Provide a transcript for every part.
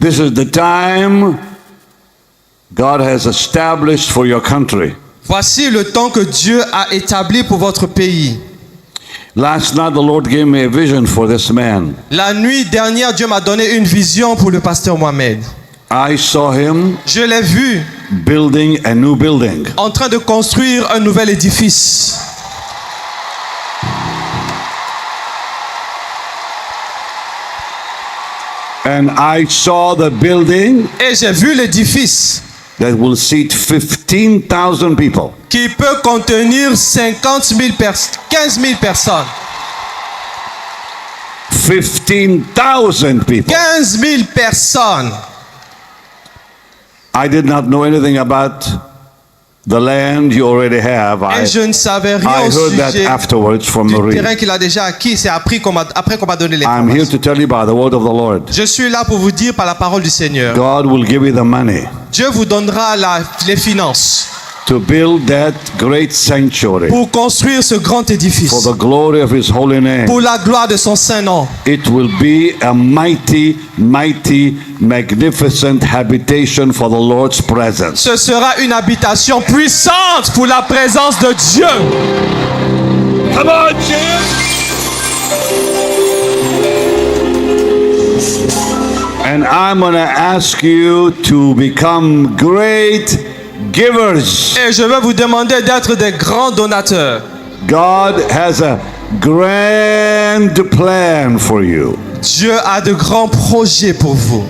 This is the time God has established for your country. Voici le temps que Dieu a établi pour votre pays. Last night the Lord gave me a vision for this man. La nuit dernière, Dieu m'a donné une vision pour le pasteur Mohamed. I saw him Je l'ai vu building a new building. en train de construire un nouvel édifice. And I saw the building Et j'ai vu l'édifice that will seat 15,000 people. qui peut contenir 15 000 personnes. 15,000 people. 15 000 personnes. I did not know anything about the land you already have. Et je ne savais rien I au heard that sujet afterwards from du Marie. terrain qu'il a déjà acquis. C'est après qu'on m'a donné les I'm here informations. to tell you by the word of the Lord. Je suis là pour vous dire par la parole du Seigneur. God will give you the money Dieu vous donnera les finances to build that great sanctuary pour construire ce grand édifice. for the glory of His holy name. Pour la gloire de son saint nom. It will be a mighty, mighty, magnificent habitation for the Lord's presence. Ce sera une habitation puissante pour la présence de Dieu. Come on, Jim! And I'm going to ask you to become great givers. Et je vais vous demander d'être des grands donateurs. God has a grand plan for you. Dieu a de grands projets pour vous.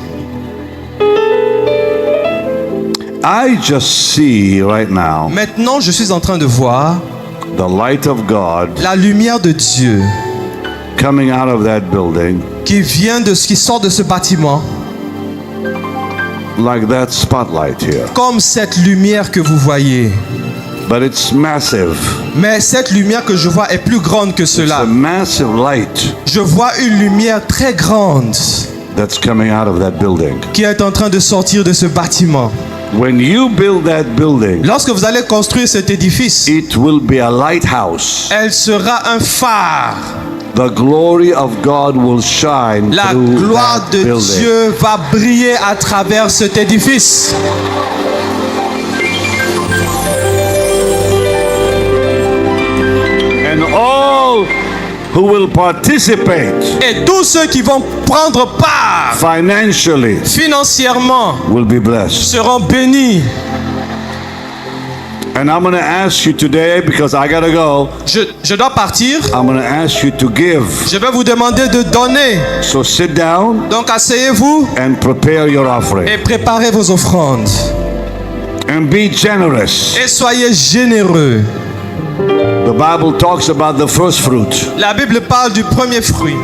I just see right now Maintenant, je suis en train de voir the light of God la lumière de Dieu coming out of that building qui sort de ce bâtiment, like that spotlight here. comme cette lumière que vous voyez. But it's massive. Mais cette lumière que je vois est plus grande que It's a cela. massive light Je vois une lumière très grande that's coming out of that building. qui est en train de sortir de ce bâtiment. When you build that building, Lorsque vous allez construire cet édifice, it will be a lighthouse. elle sera un phare. The glory of God will shine La through gloire that de building. Dieu va briller à travers cet édifice. And all who will participate Et tous ceux qui vont prendre part financially financièrement will be blessed. seront bénis. And I'm going to ask you today, because I got to go, Je dois partir. I'm going to ask you to give. Je vais vous demander de donner. So sit down Donc asseyez-vous and prepare your offering. et préparez vos offrandes. And be generous. Et soyez généreux. The Bible talks about the first fruit. La Bible parle du premier fruit.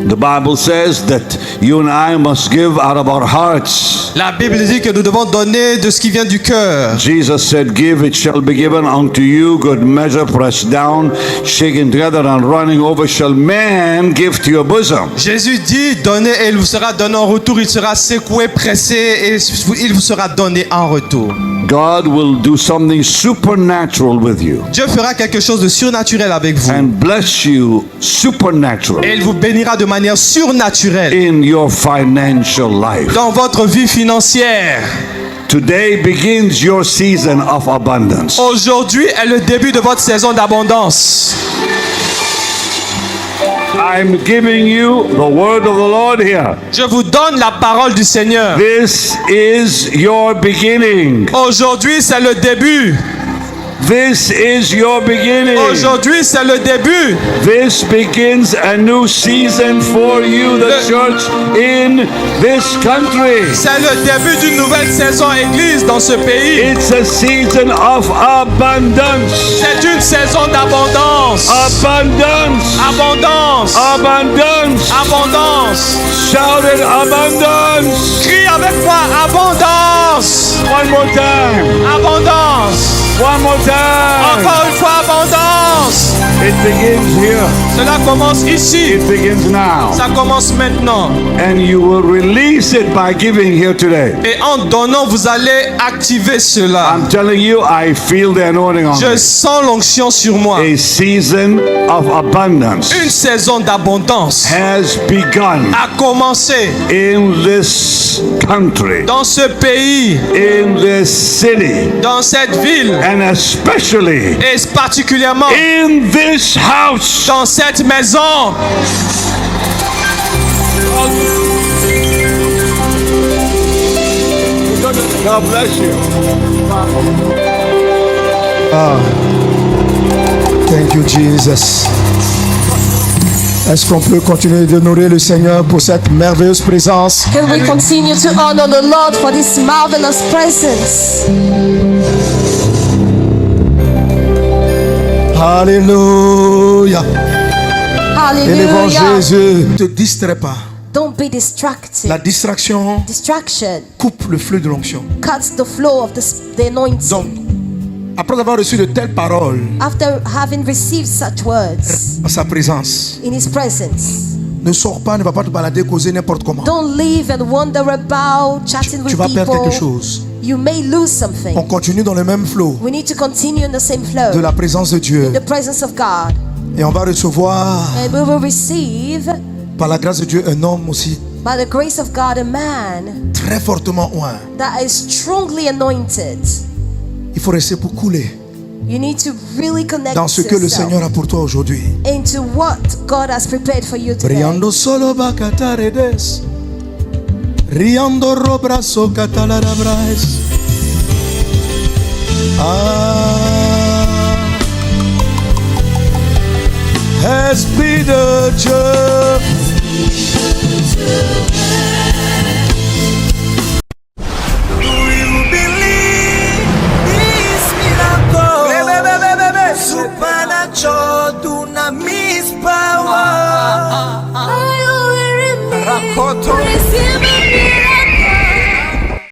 The Bible says that you and I must give out of our hearts. La Bible dit que nous devons donner de ce qui vient du cœur. Jesus said, give, it shall be given unto you. Good measure, pressed down, shaken together, and running over shall man give to your bosom. Jésus dit, donnez et il vous sera donné en retour. Il sera secoué, pressé et il vous sera donné en retour. God will do something supernatural with you Dieu fera quelque chose de surnaturel avec vous. and bless you Et supernaturally il vous bénira de manière surnaturelle in your financial life. dans votre vie financière. Today begins your season of abundance. Aujourd'hui est le début de votre saison d'abondance. I'm giving you the word of the Lord here. Je vous donne la parole du Seigneur. This is your beginning. Aujourd'hui, c'est le début. This is your beginning. Aujourd'hui, c'est le début. This begins a new season for you, the church in this country. C'est le début d'une nouvelle saison église dans ce pays. It's a season of abundance. C'est une saison d'abondance. Abundance. Abondance. Abundance. Abondance. Shout it, abundance. Crie avec moi, abondance. One more time. Abondance. One more time. Encore une fois, abondance. commence. It begins here. Cela commence ici. It begins now. Ça commence maintenant. And you will release it by giving here today. Et en donnant, vous allez activer cela. I'm telling you, I feel the anointing on Je me. sens l'onction sur moi. A season of abundance Une saison d'abondance has begun a commencé in this country, dans ce pays, in this city, dans cette ville, and especially et particulièrement in this house. dans cette maison. God bless you. Thank you, Jesus. Est-ce qu'on peut continuer d'honorer le Seigneur pour cette merveilleuse présence? Can we continue to honor the Lord for this marvelous presence? Alléluia. Élevons Hallelujah. Jésus. Ne te distrais pas. Don't be distracted. La distraction Distraction coupe le flux de l'onction. cuts the flow of the anointing. Donc, après avoir reçu de telles paroles After having received such words en sa présence, in His presence, ne sors pas, ne va pas te balader, causer n'importe comment. don't leave and wander about chatting Tu with vas perdre quelque people. chose. You may lose On something. continue dans le même flow We need to continue in the same flow, de la présence de Dieu. the presence of God, Et on va recevoir, and we will receive par la grâce de Dieu, un homme aussi by the grace of God a man très fortement oint. that is strongly anointed. Il faut rester pour couler You need to really connect dans ce que le yourself Seigneur a pour toi aujourd'hui. into what God has prepared for you today. Riando solo bacataredes. Riando robrazo catalarabras. Esprit de Dieu. Supernatural dunamis power. Rakoto.